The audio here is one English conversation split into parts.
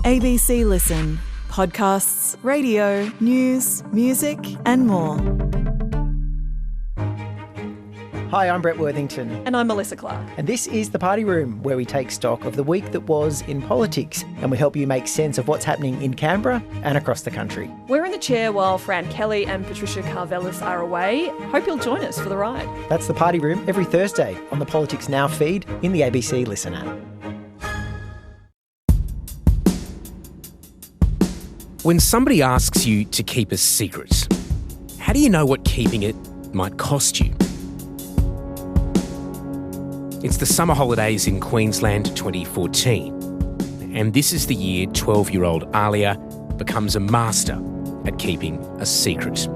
ABC Listen. Podcasts, radio, news, music and more. Hi, I'm Brett Worthington. And I'm Melissa Clark. And this is The Party Room, where we take stock of the week that was in politics and we help you make sense of what's happening in Canberra and across the country. We're in the chair while Fran Kellie and Patricia Carvelis are away. Hope you'll join us for the ride. That's The Party Room every Thursday on the Politics Now feed in the ABC Listen app. When somebody asks you to keep a secret, how do you know what keeping it might cost you? It's the summer holidays in Queensland 2014, and this is the year 12-year-old Alliyah becomes a master at keeping a secret.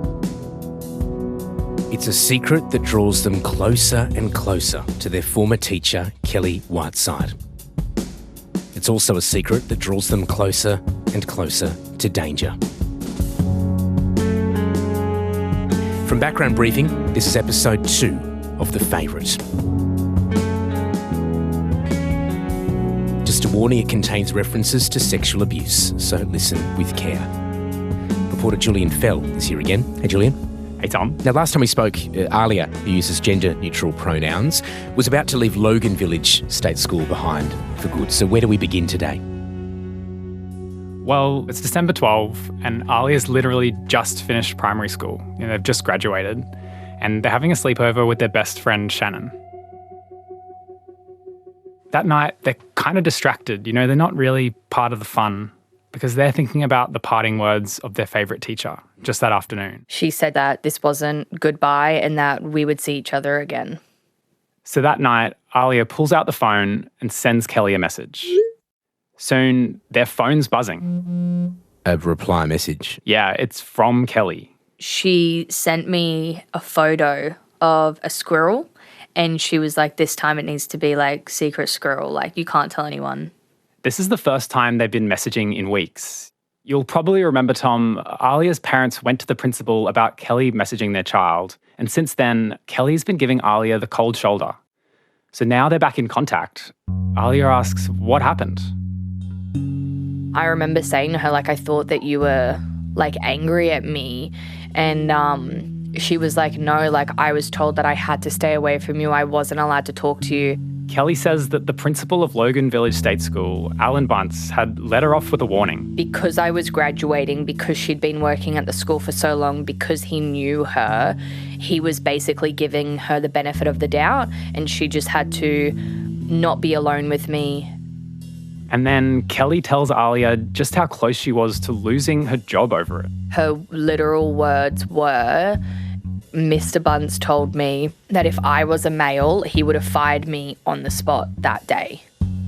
It's a secret that draws them closer and closer to their former teacher, Kellie Whiteside. It's also a secret that draws them closer and closer to danger. From Background Briefing, this is episode 2 of The Favourite. Just a warning, it contains references to sexual abuse, so listen with care. Reporter Julian Fell is here again. Hey, Julian. Hey, Tom. Now, last time we spoke, Alliyah, who uses gender-neutral pronouns, was about to leave Logan Village State School behind for good. So where do we begin today? Well, it's December 12 and Alliyah's literally just finished primary school. They've just graduated and they're having a sleepover with their best friend, Shannon. That night, they're kind of distracted. They're not really part of the fun because they're thinking about the parting words of their favourite teacher just that afternoon. She said that this wasn't goodbye and that we would see each other again. So that night, Alliyah pulls out the phone and sends Kellie a message. Soon, their phone's buzzing. A reply message? Yeah, it's from Kellie. She sent me a photo of a squirrel and she was like, this time it needs to be like secret squirrel, like you can't tell anyone. This is the first time they've been messaging in weeks. You'll probably remember, Tom, Alliyah's parents went to the principal about Kellie messaging their child, and since then, Kellie's been giving Alliyah the cold shoulder. So now they're back in contact. Alliyah asks, what happened? I remember saying to her, I thought that you were, angry at me, and she was like, no, I was told that I had to stay away from you, I wasn't allowed to talk to you. Kellie says that the principal of Logan Village State School, Alan Bunce, had let her off with a warning. Because I was graduating, because she'd been working at the school for so long, because he knew her, he was basically giving her the benefit of the doubt and she just had to not be alone with me. And then Kellie tells Alliyah just how close she was to losing her job over it. Her literal words were, Mr. Bunce told me that if I was a male, he would have fired me on the spot that day.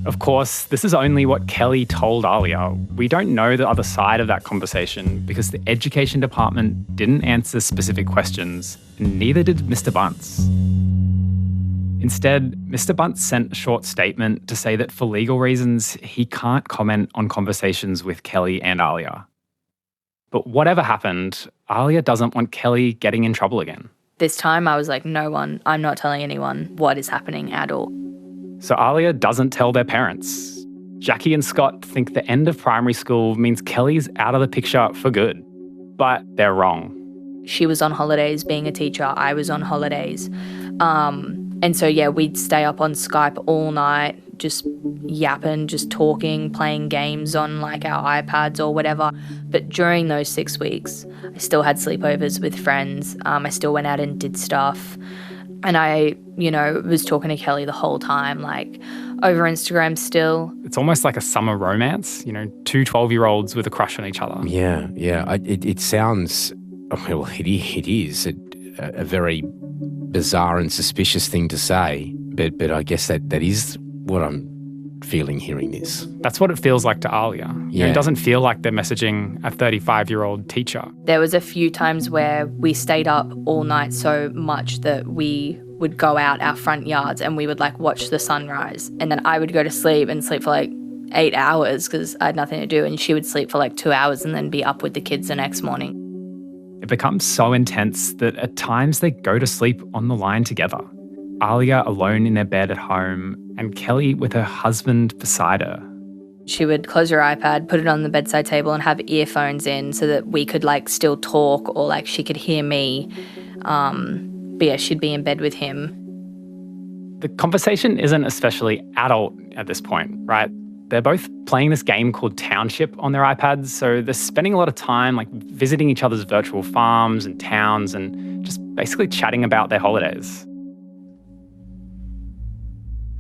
Of course, this is only what Kellie told Alliyah. We don't know the other side of that conversation because the education department didn't answer specific questions, and neither did Mr. Bunce. Instead, Mr. Bunce sent a short statement to say that for legal reasons, he can't comment on conversations with Kellie and Alliyah. But whatever happened, Alliyah doesn't want Kellie getting in trouble again. This time I was like, no one, I'm not telling anyone what is happening at all. So Alliyah doesn't tell their parents. Jackie and Scott think the end of primary school means Kellie's out of the picture for good. But they're wrong. She was on holidays being a teacher, I was on holidays. And so, we'd stay up on Skype all night, just yapping, just talking, playing games on our iPads or whatever. But during those 6 weeks, I still had sleepovers with friends. I still went out and did stuff. And I, was talking to Kellie the whole time, over Instagram still. It's almost like a summer romance, two 12-year-olds with a crush on each other. Yeah. It sounds, well, it is a very bizarre and suspicious thing to say, but I guess that is what I'm feeling hearing this. That's what it feels like to Alliyah. Yeah. It doesn't feel like they're messaging a 35-year-old teacher. There was a few times where we stayed up all night so much that we would go out our front yards and we would watch the sunrise, and then I would go to sleep and sleep for 8 hours because I had nothing to do, and she would sleep for 2 hours and then be up with the kids the next morning. It becomes so intense that at times they go to sleep on the line together. Alliyah alone in their bed at home and Kellie with her husband beside her. She would close her iPad, put it on the bedside table and have earphones in so that we could like still talk or like she could hear me. But yeah, she'd be in bed with him. The conversation isn't especially adult at this point, right? They're both playing this game called Township on their iPads, so they're spending a lot of time like visiting each other's virtual farms and towns and just basically chatting about their holidays.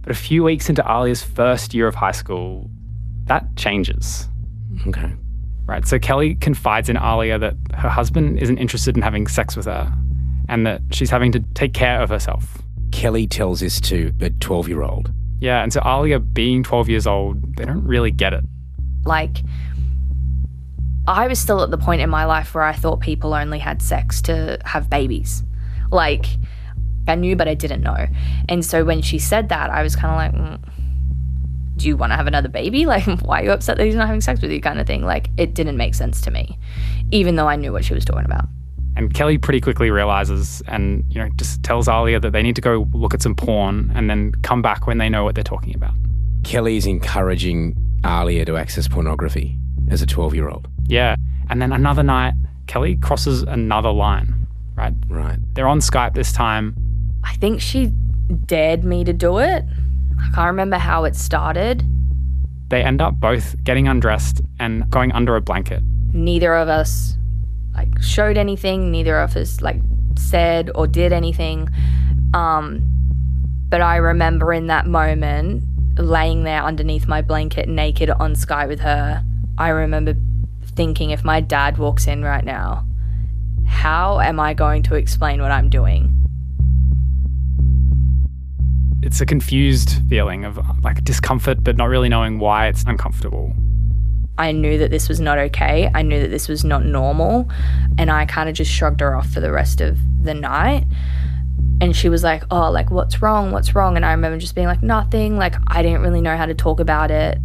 But a few weeks into Alliyah's first year of high school, that changes. Okay. Right, so Kellie confides in Alliyah that her husband isn't interested in having sex with her and that she's having to take care of herself. Kellie tells this to a 12-year-old. Yeah, and so Alliyah, being 12 years old, they don't really get it. Like, I was still at the point in my life where I thought people only had sex to have babies. Like, I knew, but I didn't know. And so when she said that, I was kind of like, do you want to have another baby? Like, why are you upset that he's not having sex with you kind of thing? Like, it didn't make sense to me, even though I knew what she was talking about. And Kellie pretty quickly realises and, just tells Alliyah that they need to go look at some porn and then come back when they know what they're talking about. Kellie is encouraging Alliyah to access pornography as a 12-year-old. Yeah. And then another night, Kellie crosses another line, right? Right. They're on Skype this time. I think she dared me to do it. I can't remember how it started. They end up both getting undressed and going under a blanket. Neither of us showed anything. Neither of us said or did anything. But I remember in that moment, laying there underneath my blanket naked on Skype with her, I remember thinking, if my dad walks in right now, how am I going to explain what I'm doing? It's a confused feeling of discomfort, but not really knowing why it's uncomfortable. I knew that this was not okay. I knew that this was not normal. And I kind of just shrugged her off for the rest of the night. And she was like, oh, what's wrong? What's wrong? And I remember just being like, nothing. I didn't really know how to talk about it.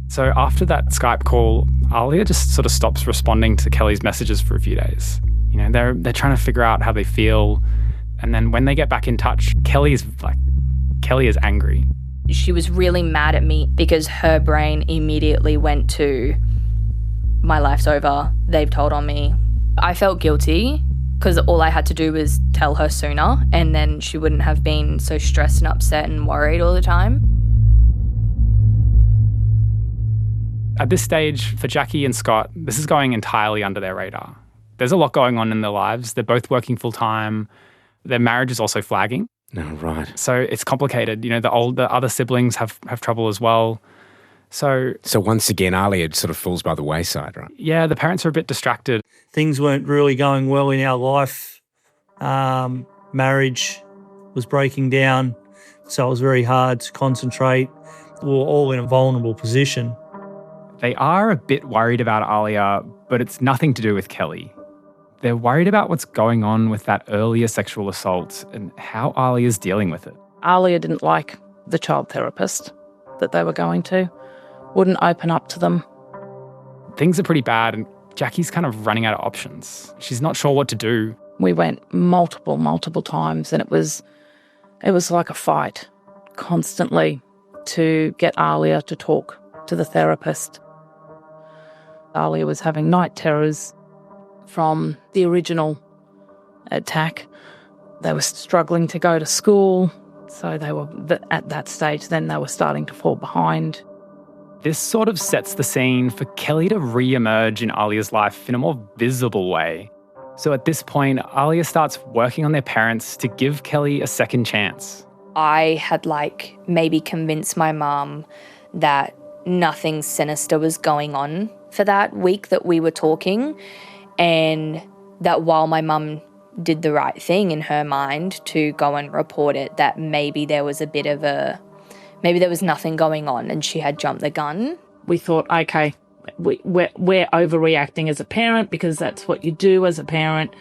So after that Skype call, Alliyah just sort of stops responding to Kellie's messages for a few days. They're trying to figure out how they feel. And then when they get back in touch, Kellie is angry. She was really mad at me because her brain immediately went to, my life's over, they've told on me. I felt guilty because all I had to do was tell her sooner and then she wouldn't have been so stressed and upset and worried all the time. At this stage, for Jackie and Scott, this is going entirely under their radar. There's a lot going on in their lives. They're both working full time. Their marriage is also flagging. No, right. So it's complicated. The other siblings have trouble as well. So once again, Alliyah sort of falls by the wayside, right? Yeah, the parents are a bit distracted. Things weren't really going well in our life. Marriage was breaking down, so it was very hard to concentrate. We were all in a vulnerable position. They are a bit worried about Alliyah, but it's nothing to do with Kellie. They're worried about what's going on with that earlier sexual assault and how Alliyah's dealing with it. Alliyah didn't like the child therapist that they were going to, wouldn't open up to them. Things are pretty bad and Jackie's kind of running out of options. She's not sure what to do. We went multiple times and it was like a fight constantly to get Alliyah to talk to the therapist. Alliyah was having night terrors from the original attack. They were struggling to go to school, so they were at that stage then they were starting to fall behind. This sort of sets the scene for Kellie to re-emerge in Alliyah's life in a more visible way. So at this point, Alliyah starts working on their parents to give Kellie a second chance. I had maybe convinced my mum that nothing sinister was going on for that week that we were talking, and that while my mum did the right thing in her mind to go and report it, that maybe there was maybe there was nothing going on and she had jumped the gun. We thought, okay, we're overreacting as a parent because that's what you do as a parent.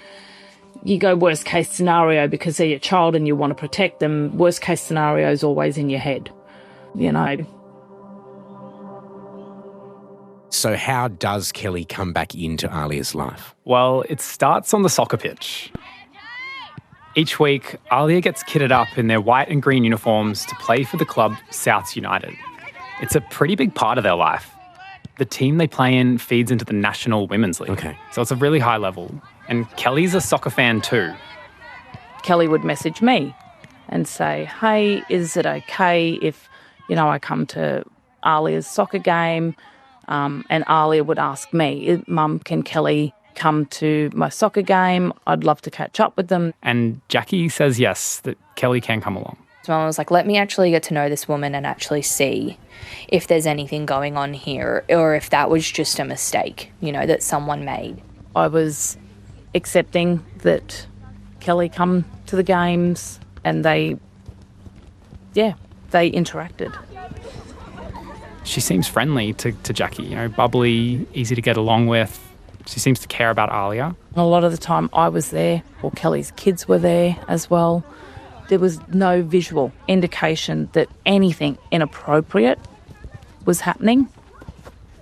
You go worst case scenario because they're your child and you want to protect them. Worst case scenario is always in your head, So how does Kellie come back into Alliyah's life? Well, it starts on the soccer pitch. Each week, Alliyah gets kitted up in their white and green uniforms to play for the club Souths United. It's a pretty big part of their life. The team they play in feeds into the National Women's League. Okay. So it's a really high level. And Kellie's a soccer fan too. Kellie would message me and say, hey, is it okay if, I come to Alliyah's soccer game? And Alliyah would ask me, Mum, can Kellie come to my soccer game? I'd love to catch up with them. And Jackie says yes, that Kellie can come along. So Mum was like, let me actually get to know this woman and actually see if there's anything going on here or if that was just a mistake, that someone made. I was accepting that Kellie come to the games and they interacted. She seems friendly to Jackie, bubbly, easy to get along with. She seems to care about Alliyah. A lot of the time I was there, or Kellie's kids were there as well. There was no visual indication that anything inappropriate was happening.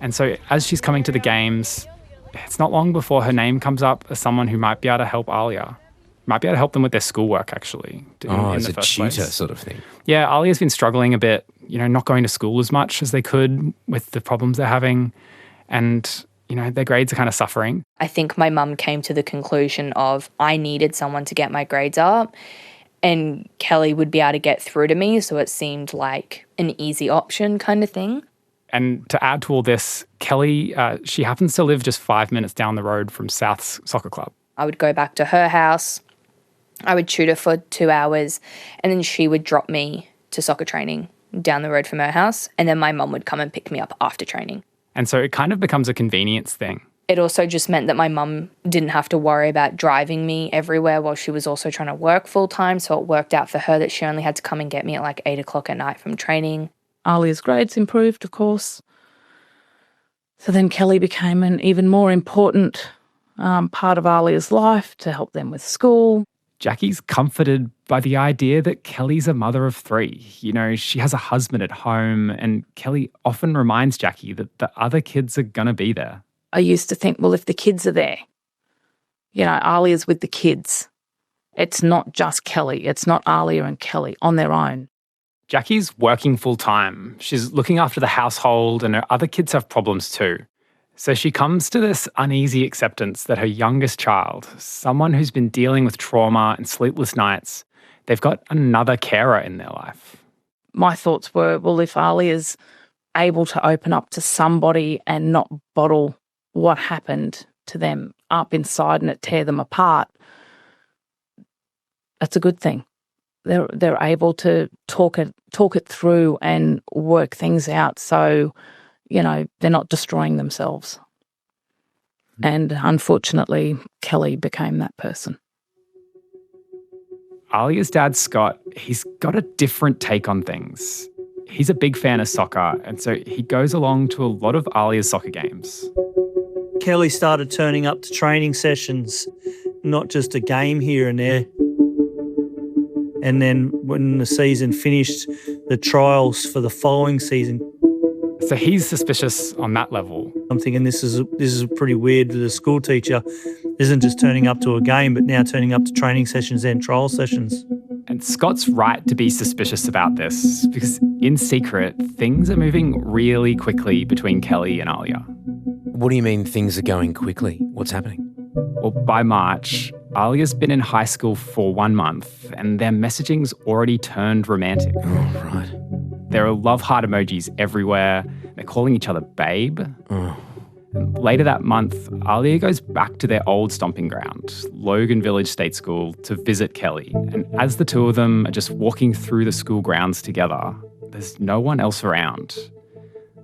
And so as she's coming to the games, it's not long before her name comes up as someone who might be able to help Alliyah. Might be able to help them with their schoolwork, actually. As a tutor sort of thing. Yeah, Alliyah's been struggling a bit, not going to school as much as they could with the problems they're having. And, their grades are kind of suffering. I think my mum came to the conclusion of I needed someone to get my grades up and Kellie would be able to get through to me, so it seemed like an easy option kind of thing. And to add to all this, Kellie, she happens to live just 5 minutes down the road from South's soccer club. I would go back to her house, I would tutor for 2 hours, and then she would drop me to soccer training down the road from her house, and then my mum would come and pick me up after training. And so it kind of becomes a convenience thing. It also just meant that my mum didn't have to worry about driving me everywhere while she was also trying to work full-time, so it worked out for her that she only had to come and get me at like 8 o'clock at night from training. Alliyah's grades improved, of course. So then Kellie became an even more important part of Alliyah's life to help them with school. Jackie's comforted by the idea that Kellie's a mother of 3. She has a husband at home, and Kellie often reminds Jackie that the other kids are going to be there. I used to think, well, if the kids are there, Alliyah's with the kids. It's not just Kellie. It's not Alliyah and Kellie on their own. Jackie's working full-time. She's looking after the household, and her other kids have problems too. So she comes to this uneasy acceptance that her youngest child, someone who's been dealing with trauma and sleepless nights, they've got another carer in their life. My thoughts were, well, if Alliyah's able to open up to somebody and not bottle what happened to them up inside and it tear them apart, that's a good thing. They're able to talk it through and work things out, so they're not destroying themselves. And unfortunately, Kellie became that person. Alliyah's dad, Scott, he's got a different take on things. He's a big fan of soccer, and so he goes along to a lot of Alliyah's soccer games. Kellie started turning up to training sessions, not just a game here and there. And then when the season finished, the trials for the following season. So he's suspicious on that level. I'm thinking this is pretty weird that a school teacher isn't just turning up to a game, but now turning up to training sessions and trial sessions. And Scott's right to be suspicious about this because in secret, things are moving really quickly between Kellie and Alliyah. What do you mean things are going quickly? What's happening? Well, by March, Alliyah's been in high school for 1 month and their messaging's already turned romantic. Oh, right. There are love heart emojis everywhere. They're calling each other babe. Oh. And later that month, Alliyah goes back to their old stomping ground, Logan Village State School, to visit Kellie. And as the two of them are just walking through the school grounds together, there's no one else around.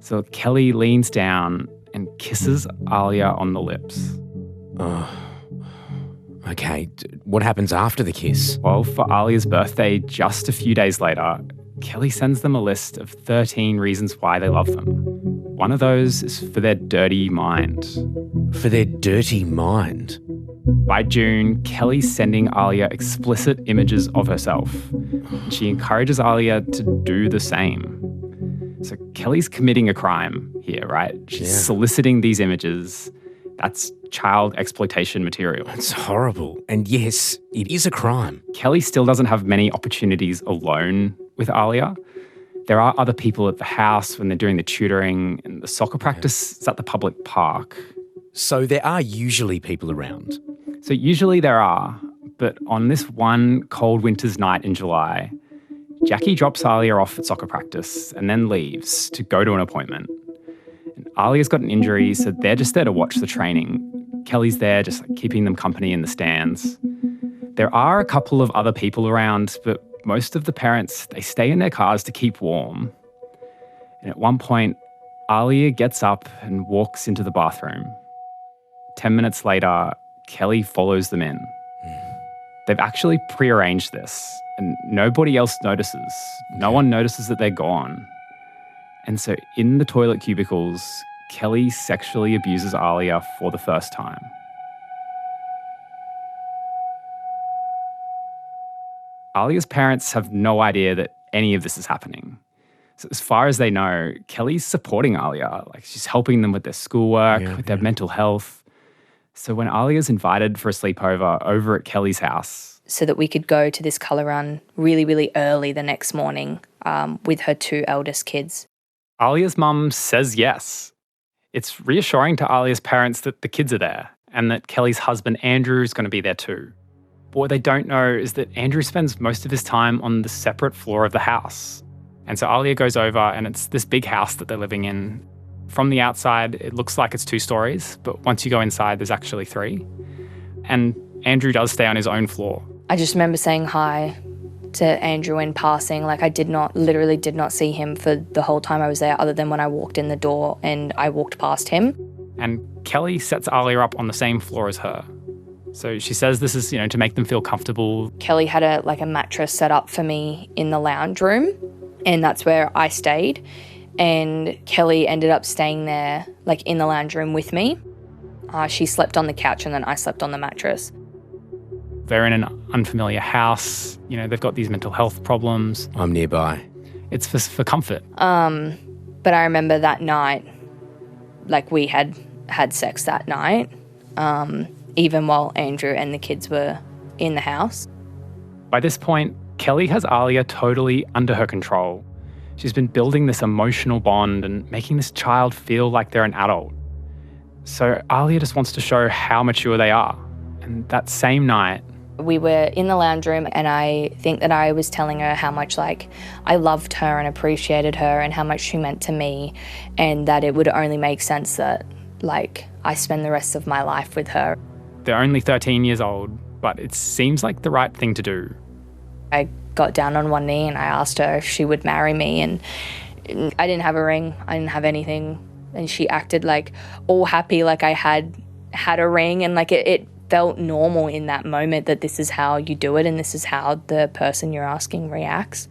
So Kellie leans down and kisses Alliyah on the lips. Oh. Okay, what happens after the kiss? Well, for Alliyah's birthday, just a few days later, Kellie sends them a list of 13 reasons why they love them. One of those is for their dirty mind. For their dirty mind? By June, Kellie's sending Alliyah explicit images of herself. She encourages Alliyah to do the same. So Kellie's committing a crime here, right? She's soliciting these images. That's child exploitation material. It's horrible. And yes, it is a crime. Kellie still doesn't have many opportunities alone with Alliyah. There are other people at the house when they're doing the tutoring, and the soccer practice is at the public park. So there are usually people around. So usually there are, but on this one cold winter's night in July, Jackie drops Alliyah off at soccer practice and then leaves to go to an appointment. And Alliyah's got an injury, so they're just there to watch the training. Kellie's there just keeping them company in the stands. There are a couple of other people around, but most of the parents, they stay in their cars to keep warm. And at one point, Alliyah gets up and walks into the bathroom. 10 minutes later, Kellie follows them in. They've actually prearranged this, and nobody else notices. No one notices that they're gone. And so in the toilet cubicles, Kellie sexually abuses Alliyah for the first time. Alliyah's parents have no idea that any of this is happening. So as far as they know, Kellie's supporting Alliyah. She's helping them with their schoolwork, with their mental health. So when Alliyah's invited for a sleepover over at Kellie's house, so that we could go to this colour run really, really early the next morning with her 2 eldest kids. Alliyah's mum says yes. It's reassuring to Alliyah's parents that the kids are there and that Kellie's husband Andrew is going to be there too. But what they don't know is that Andrew spends most of his time on the separate floor of the house. And so Alliyah goes over, and it's this big house that they're living in. From the outside, it looks like it's 2 stories, but once you go inside, there's actually 3. And Andrew does stay on his own floor. I just remember saying hi to Andrew in passing. I literally did not see him for the whole time I was there, other than when I walked in the door and I walked past him. And Kellie sets Alliyah up on the same floor as her. So she says this is, to make them feel comfortable. Kellie had a mattress set up for me in the lounge room, and that's where I stayed. And Kellie ended up staying there, in the lounge room with me. She slept on the couch and then I slept on the mattress. They're in an unfamiliar house. They've got these mental health problems. I'm nearby. It's for comfort. But I remember that night, we had sex that night, even while Andrew and the kids were in the house. By this point, Kellie has Alliyah totally under her control. She's been building this emotional bond and making this child feel like they're an adult. So Alliyah just wants to show how mature they are. And that same night, we were in the lounge room, and I think that I was telling her how much I loved her and appreciated her and how much she meant to me, and that it would only make sense that I spend the rest of my life with her. They're only 13 years old, but it seems like the right thing to do. I got down on one knee and I asked her if she would marry me, and I didn't have a ring, I didn't have anything, and she acted all happy I had a ring, and it felt normal in that moment that this is how you do it and this is how the person you're asking reacts.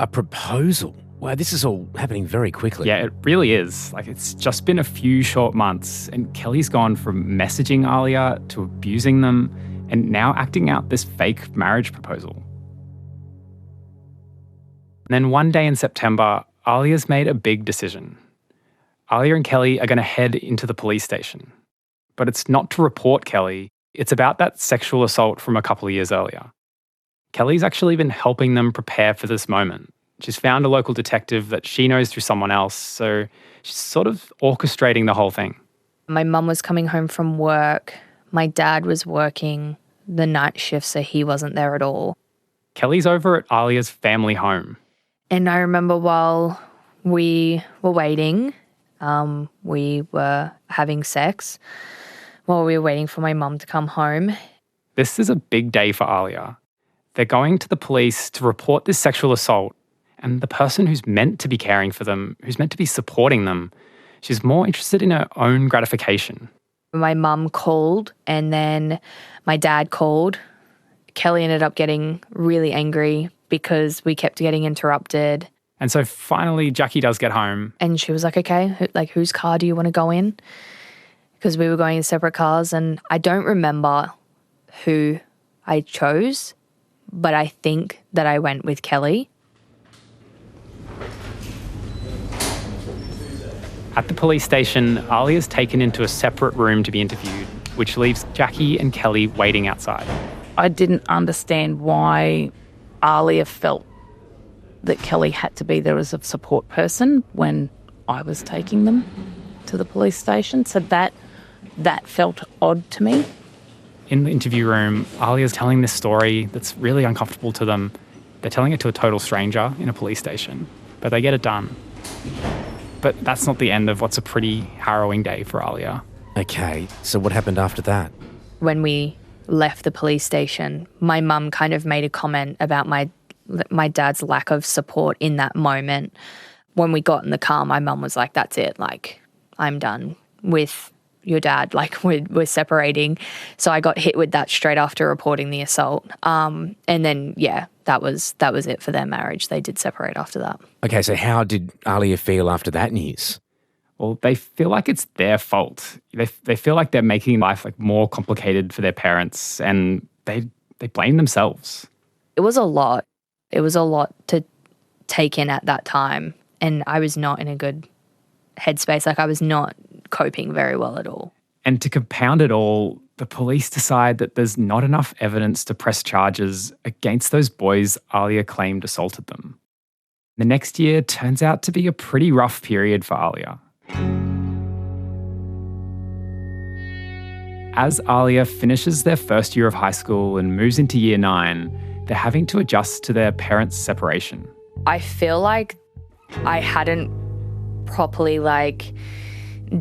A proposal? Wow, this is all happening very quickly. Yeah, it really is. It's just been a few short months, and Kellie's gone from messaging Alliyah to abusing them and now acting out this fake marriage proposal. And then one day in September, Alliyah's made a big decision. Alliyah and Kellie are going to head into the police station. But it's not to report Kellie. It's about that sexual assault from a couple of years earlier. Kellie's actually been helping them prepare for this moment. She's found a local detective that she knows through someone else, so she's sort of orchestrating the whole thing. My mum was coming home from work. My dad was working the night shift, so he wasn't there at all. Kellie's over at Alliyah's family home. And I remember while we were waiting, we were having sex while we were waiting for my mum to come home. This is a big day for Alliyah. They're going to the police to report this sexual assault, and the person who's meant to be caring for them, who's meant to be supporting them, she's more interested in her own gratification. My mum called, and then my dad called. Kellie ended up getting really angry because we kept getting interrupted. And so finally Jackie does get home. And she was like, okay, whose car do you want to go in? Because we were going in separate cars, and I don't remember who I chose, but I think that I went with Kellie. At the police station, Alliyah's taken into a separate room to be interviewed, which leaves Jackie and Kellie waiting outside. I didn't understand why Alliyah felt that Kellie had to be there as a support person when I was taking them to the police station. So that felt odd to me. In the interview room, Alliyah's telling this story that's really uncomfortable to them. They're telling it to a total stranger in a police station, but they get it done. But that's not the end of what's a pretty harrowing day for Alliyah. Okay, so what happened after that? When we left the police station, my mum kind of made a comment about my dad's lack of support in that moment. When we got in the car, my mum was like, that's it, like, I'm done with your dad, like we're separating. So I got hit with that straight after reporting the assault. And then, yeah, that was it for their marriage. They did separate after that. Okay, so how did Alliyah feel after that news? Well, they feel like it's their fault. They feel like they're making life like more complicated for their parents, and they blame themselves. It was a lot. It was a lot to take in at that time, and I was not in a good headspace. Like, I was not coping very well at all. And to compound it all, the police decide that there's not enough evidence to press charges against those boys Alliyah claimed assaulted them. The next year turns out to be a pretty rough period for Alliyah. As Alliyah finishes their first year of high school and moves into year 9, they're having to adjust to their parents' separation. I feel like I hadn't properly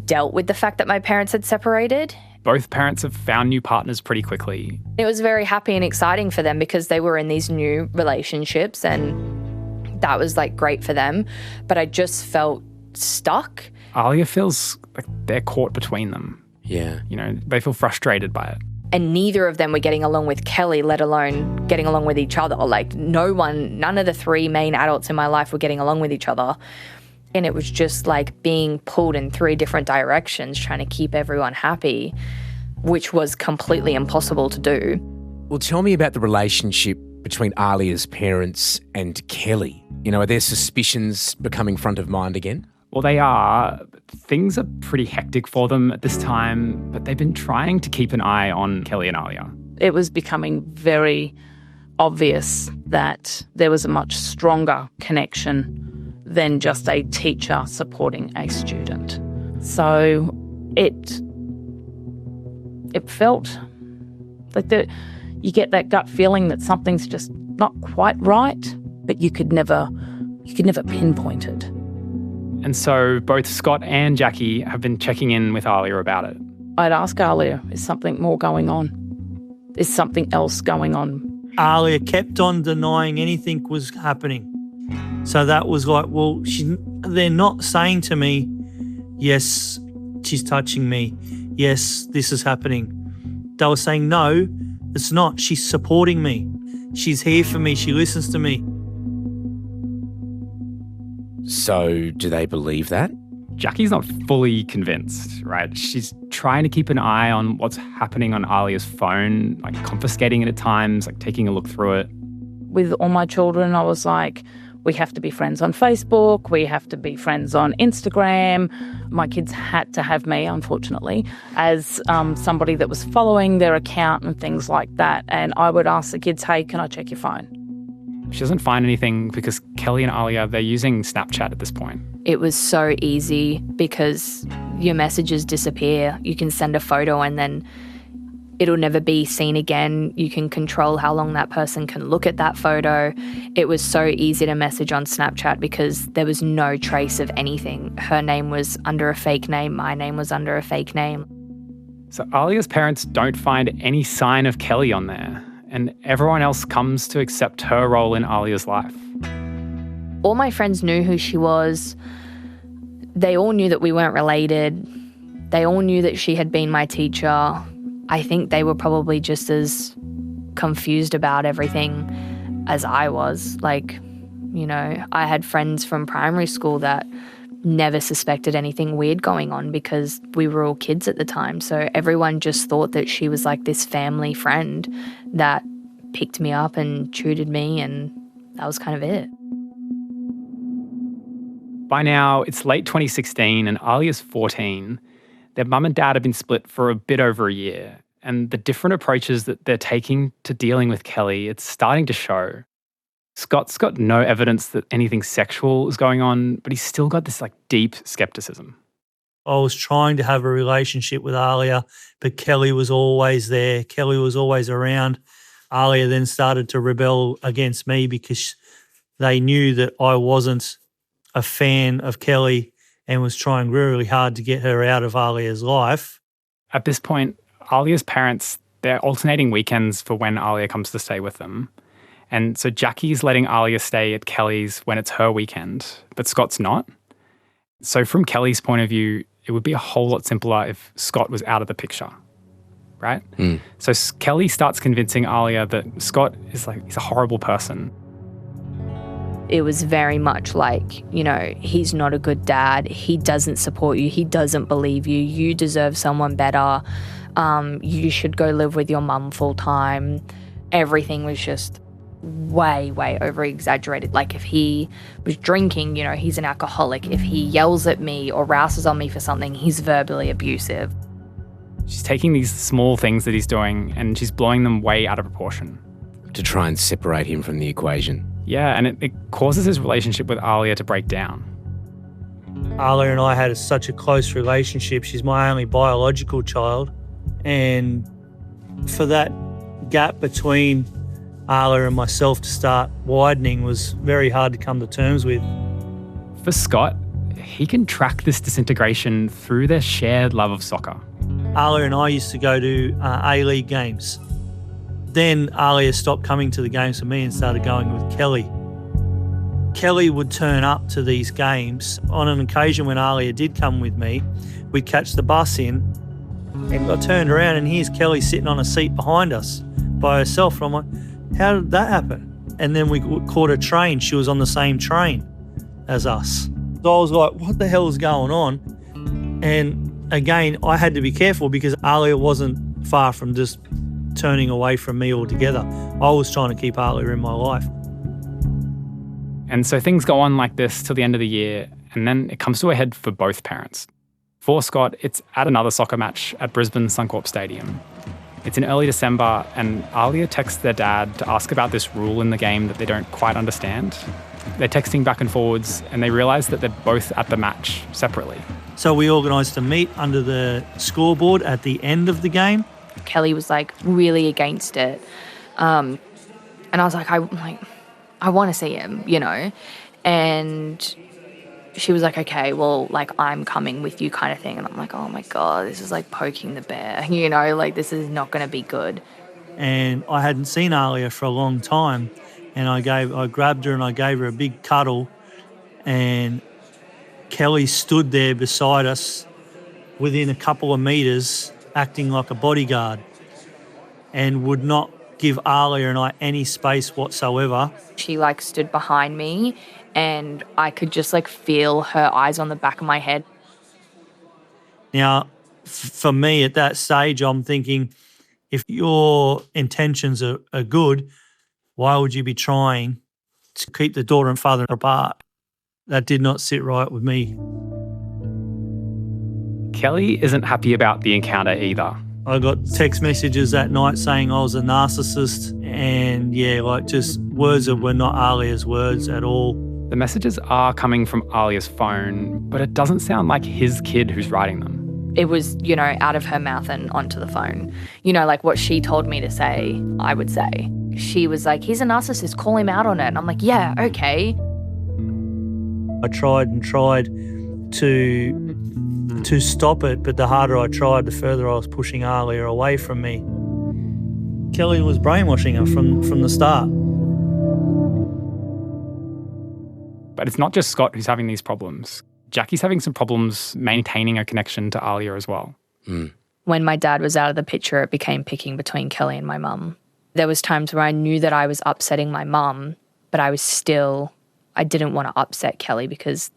dealt with the fact that my parents had separated. Both parents have found new partners pretty quickly. It was very happy and exciting for them because they were in these new relationships, and that was great for them. But I just felt stuck. Alliyah feels like they're caught between them. Yeah. You know, they feel frustrated by it. And neither of them were getting along with Kellie, let alone getting along with each other. None of the 3 main adults in my life were getting along with each other. And it was just being pulled in 3 different directions, trying to keep everyone happy, which was completely impossible to do. Well, tell me about the relationship between Alliyah's parents and Kellie. You know, are their suspicions becoming front of mind again? Well, they are. Things are pretty hectic for them at this time, but they've been trying to keep an eye on Kellie and Alliyah. It was becoming very obvious that there was a much stronger connection than just a teacher supporting a student. So it felt like you get that gut feeling that something's just not quite right, but you could never pinpoint it. And so both Scott and Jackie have been checking in with Alliyah about it. I'd ask Alliyah, is something more going on? Is something else going on? Alliyah kept on denying anything was happening. So that was they're not saying to me, yes, she's touching me. Yes, this is happening. They were saying, no, it's not. She's supporting me. She's here for me. She listens to me. So do they believe that? Jackie's not fully convinced, right? She's trying to keep an eye on what's happening on Alliyah's phone, confiscating it at times, taking a look through it. With all my children, I was like, we have to be friends on Facebook. We have to be friends on Instagram. My kids had to have me, unfortunately, as somebody that was following their account and things like that. And I would ask the kids, hey, can I check your phone? She doesn't find anything because Kellie and Alliyah, they're using Snapchat at this point. It was so easy because your messages disappear. You can send a photo and then it'll never be seen again. You can control how long that person can look at that photo. It was so easy to message on Snapchat because there was no trace of anything. Her name was under a fake name. My name was under a fake name. So Alliyah's parents don't find any sign of Kellie on there, and everyone else comes to accept her role in Alliyah's life. All my friends knew who she was. They all knew that we weren't related. They all knew that she had been my teacher. I think they were probably just as confused about everything as I was. I had friends from primary school that never suspected anything weird going on because we were all kids at the time. So everyone just thought that she was this family friend that picked me up and tutored me, and that was kind of it. By now, it's late 2016 and Alliyah's 14. Their mum and dad have been split for a bit over a year, and the different approaches that they're taking to dealing with Kellie, it's starting to show. Scott's got no evidence that anything sexual is going on, but he's still got this deep skepticism. I was trying to have a relationship with Alliyah, but Kellie was always there. Kellie was always around. Alliyah then started to rebel against me because they knew that I wasn't a fan of Kellie and was trying really hard to get her out of Alliyah's life. At this point, Alliyah's parents, they're alternating weekends for when Alliyah comes to stay with them. And so Jackie's letting Alliyah stay at Kellie's when it's her weekend, but Scott's not. So from Kellie's point of view, it would be a whole lot simpler if Scott was out of the picture, right? So Kellie starts convincing Alliyah that Scott is he's a horrible person. It was very much like, he's not a good dad. He doesn't support you. He doesn't believe you. You deserve someone better. You should go live with your mum full time. Everything was just way, way over-exaggerated. If he was drinking, he's an alcoholic. If he yells at me or rouses on me for something, he's verbally abusive. She's taking these small things that he's doing and she's blowing them way out of proportion. To try and separate him from the equation. Yeah, and it causes his relationship with Alliyah to break down. Alliyah and I had such a close relationship. She's my only biological child. And for that gap between Alliyah and myself to start widening was very hard to come to terms with. For Scott, he can track this disintegration through their shared love of soccer. Alliyah and I used to go to A-League games. Then Alliyah stopped coming to the games for me and started going with Kellie. Kellie would turn up to these games. On an occasion when Alliyah did come with me, we'd catch the bus in and I turned around and here's Kellie sitting on a seat behind us by herself. And I'm like, how did that happen? And then we caught a train. She was on the same train as us. So I was like, what the hell is going on? And again, I had to be careful because Alliyah wasn't far from just turning away from me altogether. I was trying to keep Alliyah in my life. And so things go on like this till the end of the year, and then it comes to a head for both parents. For Scott, it's at another soccer match at Brisbane Suncorp Stadium. It's in early December, and Alliyah texts their dad to ask about this rule in the game that they don't quite understand. They're texting back and forwards, and they realise that they're both at the match separately. So we organised a meet under the scoreboard at the end of the game. Kellie was really against it. And I was like, I want to see him, And she was like, okay, well, I'm coming with you kind of thing. And I'm like, oh my God, this is poking the bear, this is not going to be good. And I hadn't seen Alliyah for a long time. And I grabbed her and I gave her a big cuddle. And Kellie stood there beside us within a couple of metres, acting like a bodyguard, and would not give Alliyah and I any space whatsoever. She stood behind me and I could just feel her eyes on the back of my head. Now, for me at that stage, I'm thinking, if your intentions are good, why would you be trying to keep the daughter and father apart? That did not sit right with me. Kellie isn't happy about the encounter either. I got text messages that night saying I was a narcissist and, just words that were not Alliyah's words at all. The messages are coming from Alliyah's phone, but it doesn't sound like his kid who's writing them. It was, out of her mouth and onto the phone. What she told me to say, I would say. She was like, he's a narcissist, call him out on it. And I'm like, yeah, okay. I tried and tried to stop it, but the harder I tried, the further I was pushing Alliyah away from me. Kellie was brainwashing her from the start. But it's not just Scott who's having these problems. Jackie's having some problems maintaining a connection to Alliyah as well. When my dad was out of the picture, it became picking between Kellie and my mum. There was times where I knew that I was upsetting my mum, but I didn't want to upset Kellie because,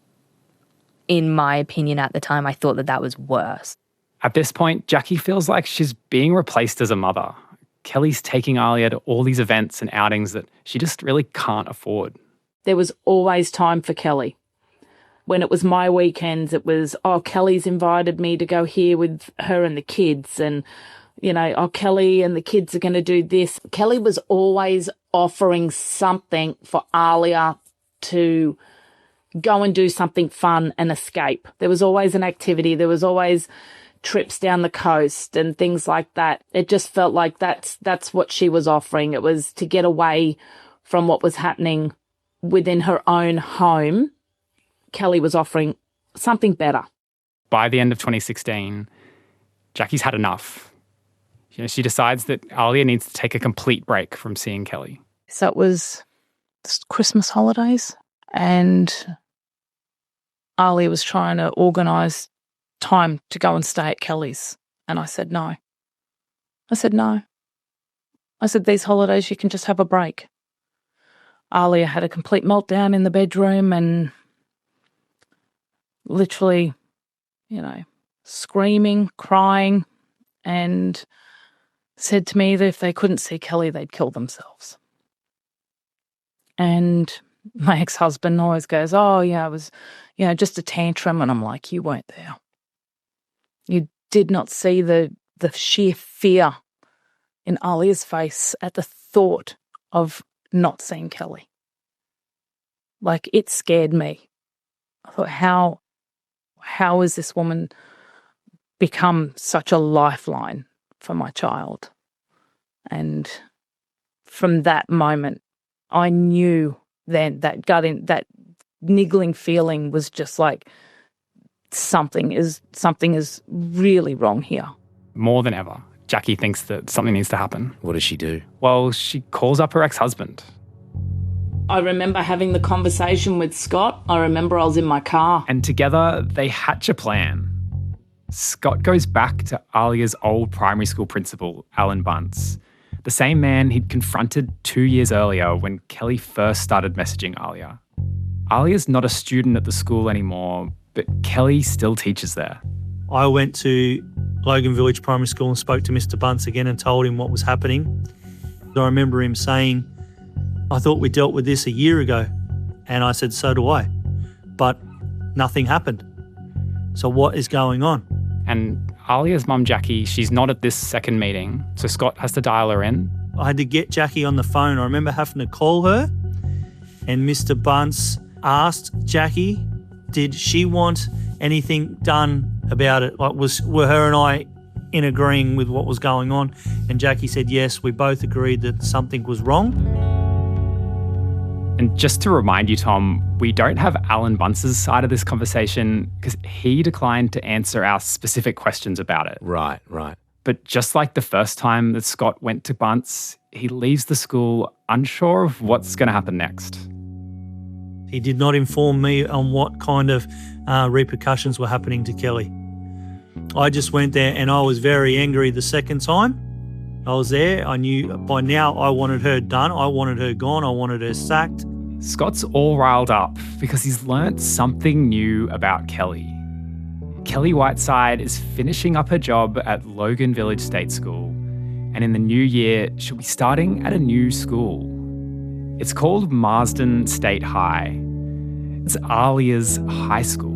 in my opinion at the time, I thought that was worse. At this point, Jackie feels like she's being replaced as a mother. Kellie's taking Alliyah to all these events and outings that she just really can't afford. There was always time for Kellie. When it was my weekends, it was, Kellie's invited me to go here with her and the kids. And, Kellie and the kids are going to do this. Kellie was always offering something for Alliyah to go and do something fun and escape. There was always an activity. There was always trips down the coast and things like that. It just felt like that's what she was offering. It was to get away from what was happening within her own home. Kellie was offering something better. By the end of 2016, Jackie's had enough. She decides that Alliyah needs to take a complete break from seeing Kellie. So it was Christmas holidays, and Alliyah was trying to organise time to go and stay at Kellie's. And I said no. I said, these holidays, you can just have a break. Alliyah had a complete meltdown in the bedroom and literally, screaming, crying, and said to me that if they couldn't see Kellie, they'd kill themselves. And my ex-husband always goes, oh, yeah, it was, just a tantrum. And I'm like, you weren't there. You did not see the sheer fear in Alliyah's face at the thought of not seeing Kellie. Like, it scared me. I thought, how has this woman become such a lifeline for my child? And from that moment, I knew then that niggling feeling was just like something is really wrong here. More than ever, Jackie thinks that something needs to happen. What does she do? Well, she calls up her ex-husband. I remember having the conversation with Scott. I remember I was in my car. And together they hatch a plan. Scott goes back to Alliyah's old primary school principal, Alan Bunce, the same man he'd confronted 2 years earlier when Kellie first started messaging Alliyah. Alliyah's not a student at the school anymore, but Kellie still teaches there. I went to Logan Village Primary School and spoke to Mr. Bunce again and told him what was happening. I remember him saying, I thought we dealt with this a year ago. And I said, so do I. But nothing happened. So what is going on? And Alliyah's mum, Jackie, she's not at this second meeting, so Scott has to dial her in. I had to get Jackie on the phone. I remember having to call her, and Mr. Bunce asked Jackie, did she want anything done about it? Like, were her and I in agreeing with what was going on? And Jackie said yes. We both agreed that something was wrong. And just to remind you, Tom, we don't have Alan Bunce's side of this conversation because he declined to answer our specific questions about it. Right. But just like the first time that Scott went to Bunce, he leaves the school unsure of what's going to happen next. He did not inform me on what kind of repercussions were happening to Kellie. I just went there and I was very angry the second time. I was there. I knew by now I wanted her done. I wanted her gone. I wanted her sacked. Scott's all riled up because he's learnt something new about Kellie. Kellie Whiteside is finishing up her job at Logan Village State School, and in the new year, she'll be starting at a new school. It's called Marsden State High. It's Alliyah's high school.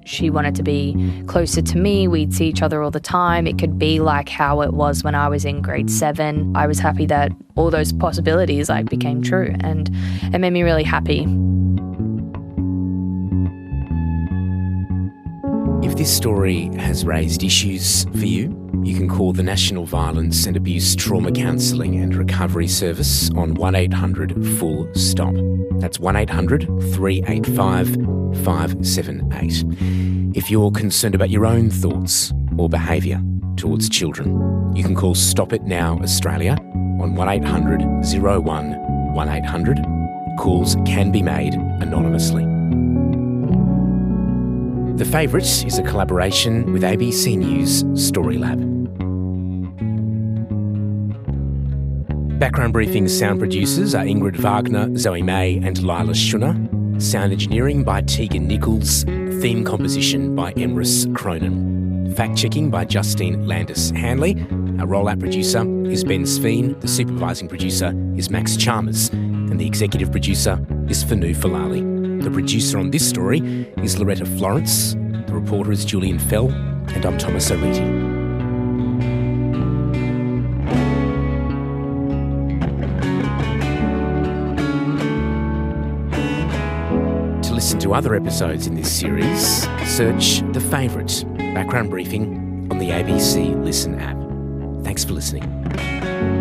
She wanted to be closer to me. We'd see each other all the time. It could be like how it was when I was in grade 7. I was happy that all those possibilities became true, and it made me really happy. If this story has raised issues for you, you can call the National Violence and Abuse Trauma Counselling and Recovery Service on 1-800-FULL-STOP. That's 1-800-385-578. If you're concerned about your own thoughts or behaviour towards children, you can call Stop It Now Australia on 1-800-01-1800. Calls can be made anonymously. The Favourite is a collaboration with ABC News Storylab. Background Briefing's sound producers are Ingrid Wagner, Zoe May and Lila Schunner. Sound engineering by Tegan Nichols. Theme composition by Emrys Cronin. Fact-checking by Justine Landis-Hanley. Our rollout producer is Ben Sveen. The supervising producer is Max Chalmers. And the executive producer is Fanu Falali. The producer on this story is Loretta Florence. The reporter is Julian Fell. And I'm Thomas O'Reilly. to other episodes in this series, search The Favourite Background Briefing on the ABC Listen app. Thanks for listening.